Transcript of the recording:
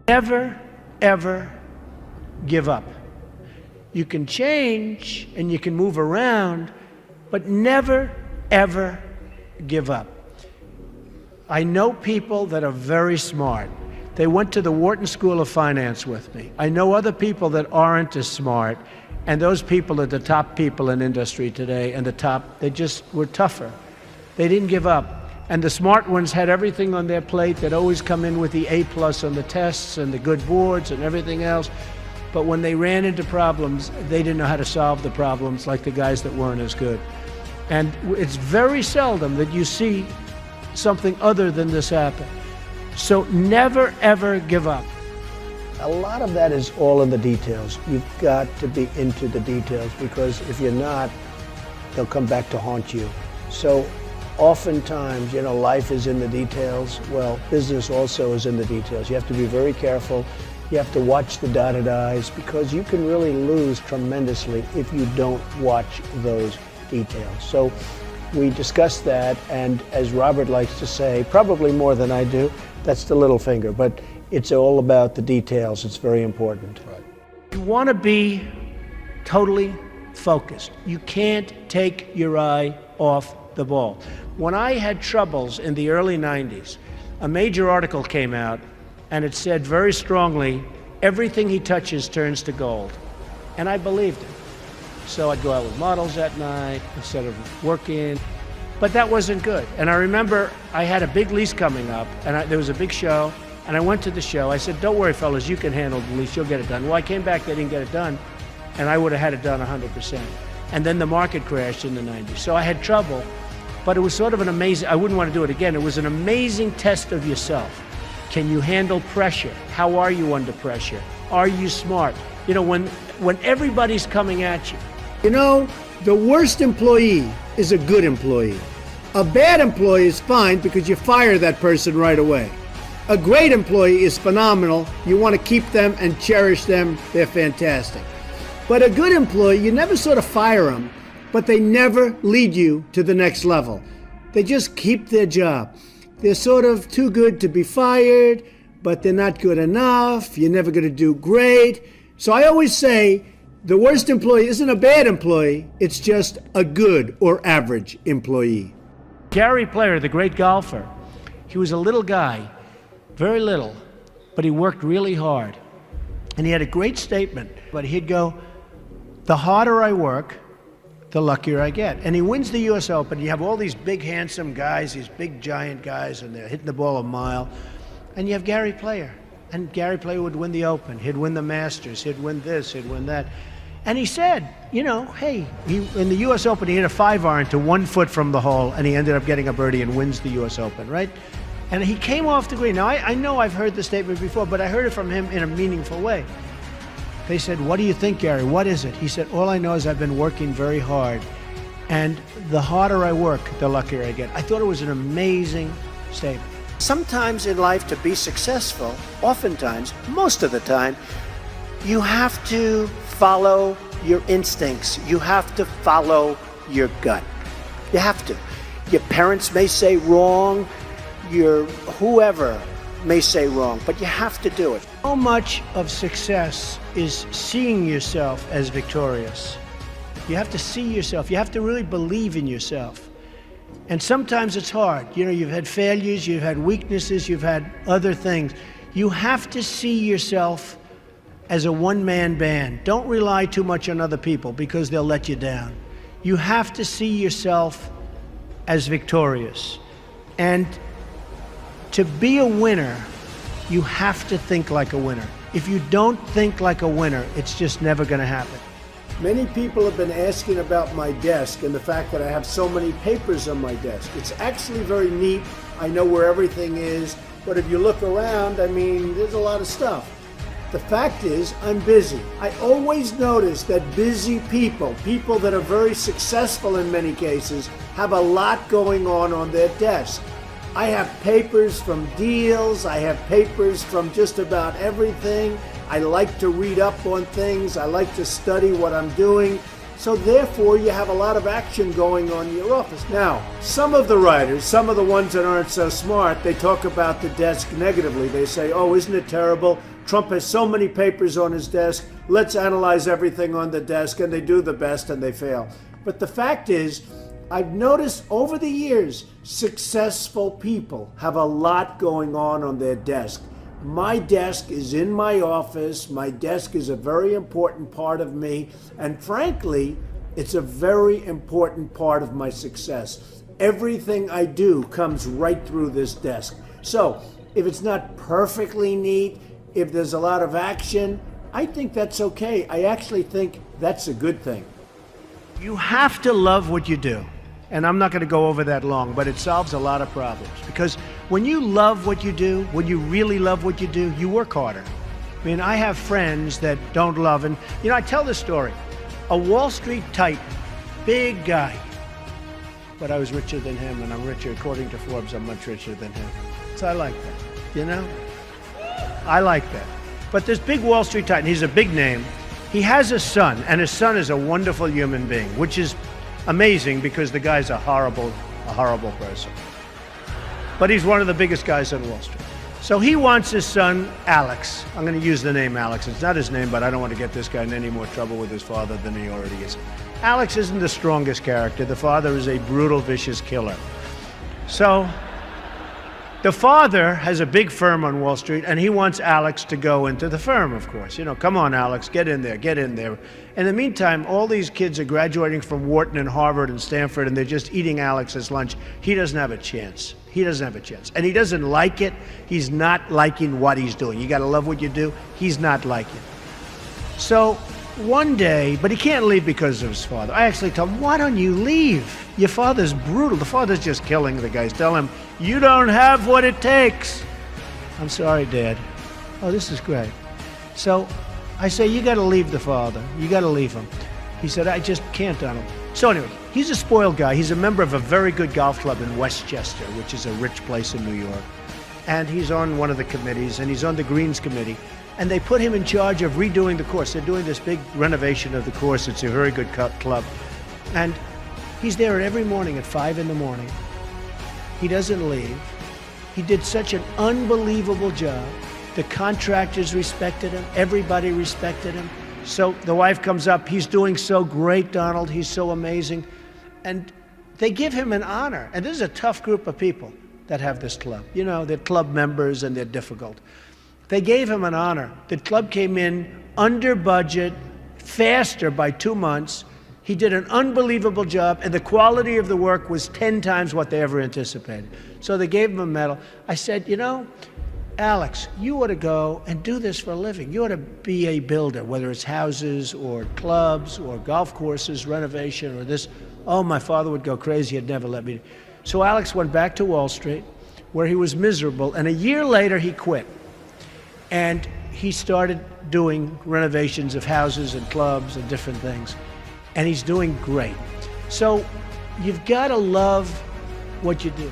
Never, ever give up. You can change and you can move around, but never, ever give up. I know people that are very smart. They went to the Wharton School of Finance with me. I know other people that aren't as smart, and those people are the top people in industry today, and they just were tougher. They didn't give up. And the smart ones had everything on their plate. They'd always come in with the A+ on the tests and the good boards and everything else. But when they ran into problems, they didn't know how to solve the problems like the guys that weren't as good. And it's very seldom that you see something other than this happen. So never, ever give up. A lot of that is all in the details. You've got to be into the details, because if you're not, they'll come back to haunt you. So oftentimes, life is in the details. Well, business also is in the details. You have to be very careful. You have to watch the dotted I's, because you can really lose tremendously if you don't watch those details. So we discussed that, and as Robert likes to say, probably more than I do, that's the little finger, but it's all about the details. It's very important. Right. You want to be totally focused. You can't take your eye off the ball. When I had troubles in the early 90s, a major article came out, and it said very strongly, everything he touches turns to gold. And I believed it. So I'd go out with models at night instead of working. But that wasn't good. And I remember I had a big lease coming up, and there was a big show, and I went to the show. I said, don't worry, fellas, you can handle the lease, you'll get it done. Well, I came back, they didn't get it done, and I would have had it done 100%. And then the market crashed in the 90s. So I had trouble, but it was sort of an amazing, I wouldn't want to do it again. It was an amazing test of yourself. Can you handle pressure? How are you under pressure? Are you smart? When everybody's coming at you. The worst employee is a good employee. A bad employee is fine because you fire that person right away. A great employee is phenomenal. You want to keep them and cherish them. They're fantastic. But a good employee, you never sort of fire them, but they never lead you to the next level. They just keep their job. They're sort of too good to be fired, but they're not good enough. You're never going to do great. So I always say, the worst employee isn't a bad employee, it's just a good or average employee. Gary Player, the great golfer, he was a little guy, very little, but he worked really hard. And he had a great statement, but he'd go, the harder I work, the luckier I get. And he wins the US Open. You have all these big, handsome guys, these big, giant guys, and they're hitting the ball a mile. And you have Gary Player. And Gary Player would win the Open. He'd win the Masters. He'd win this. He'd win that. And he said, hey, in the US Open, he hit a 5-iron to 1 foot from the hole, and he ended up getting a birdie and wins the US Open, right? And he came off the green. Now, I know I've heard the statement before, but I heard it from him in a meaningful way. They said, what do you think, Gary? What is it? He said, all I know is I've been working very hard, and the harder I work, the luckier I get. I thought it was an amazing statement. Sometimes in life, to be successful, oftentimes, most of the time, you have to follow your instincts. You have to follow your gut. You have to. Your parents may say wrong, your whoever may say wrong, but you have to do it. So much of success is seeing yourself as victorious. You have to see yourself. You have to really believe in yourself. And sometimes it's hard. You've had failures, you've had weaknesses, you've had other things. You have to see yourself as a one-man band. Don't rely too much on other people because they'll let you down. You have to see yourself as victorious. And to be a winner, you have to think like a winner. If you don't think like a winner, it's just never going to happen. Many people have been asking about my desk and the fact that I have so many papers on my desk. It's actually very neat. I know where everything is, but if you look around, there's a lot of stuff. The fact is, I'm busy. I always notice that busy people that are very successful in many cases, have a lot going on their desk. I have papers from deals, I have papers from just about everything. I like to read up on things, I like to study what I'm doing. So therefore, you have a lot of action going on in your office. Now, some of the writers, some of the ones that aren't so smart, they talk about the desk negatively. They say, oh, isn't it terrible? Trump has so many papers on his desk. Let's analyze everything on the desk. And they do the best and they fail. But the fact is, I've noticed over the years, successful people have a lot going on their desk. My desk is in my office. My desk is a very important part of me. And frankly, it's a very important part of my success. Everything I do comes right through this desk. So if it's not perfectly neat, if there's a lot of action, I think that's okay. I actually think that's a good thing. You have to love what you do. And I'm not going to go over that long, but it solves a lot of problems. Because when you love what you do, when you really love what you do, you work harder. I mean, I have friends that don't love, and I tell this story. A Wall Street titan, big guy, but I was richer than him, and I'm richer, according to Forbes, I'm much richer than him. So I like that, I like that. But this big Wall Street titan, he's a big name. He has a son, and his son is a wonderful human being, which is amazing because the guy's a horrible person. But he's one of the biggest guys on Wall Street. So he wants his son, Alex. I'm going to use the name Alex. It's not his name, but I don't want to get this guy in any more trouble with his father than he already is. Alex isn't the strongest character. The father is a brutal, vicious killer. So the father has a big firm on Wall Street, and he wants Alex to go into the firm, of course. Come on, Alex, get in there, get in there. In the meantime, all these kids are graduating from Wharton and Harvard and Stanford, and they're just eating Alex's lunch. He doesn't have a chance. He doesn't have a chance. And he doesn't like it. He's not liking what he's doing. You got to love what you do. He's not liking it. So one day, but he can't leave because of his father. I actually tell him, why don't you leave? Your father's brutal. The father's just killing the guys. Tell him, you don't have what it takes. I'm sorry, Dad. Oh, this is great. So I say, you got to leave the father. You got to leave him. He said, I just can't, Donald. So anyway, he's a spoiled guy. He's a member of a very good golf club in Westchester, which is a rich place in New York. And he's on one of the committees, and he's on the Greens Committee. And they put him in charge of redoing the course. They're doing this big renovation of the course. It's a very good club. And he's there every morning at 5 in the morning. He doesn't leave. He did such an unbelievable job. The contractors respected him. Everybody respected him. So the wife comes up. He's doing so great, Donald. He's so amazing. And they give him an honor. And this is a tough group of people that have this club. They're club members and they're difficult. They gave him an honor. The club came in under budget, faster by 2 months. He did an unbelievable job, and the quality of the work was 10 times what they ever anticipated. So they gave him a medal. I said, Alex, you ought to go and do this for a living. You ought to be a builder, whether it's houses or clubs or golf courses, renovation or this. Oh, my father would go crazy. He'd never let me. So Alex went back to Wall Street, where he was miserable, and a year later he quit. And he started doing renovations of houses and clubs and different things. And he's doing great. So you've got to love what you do.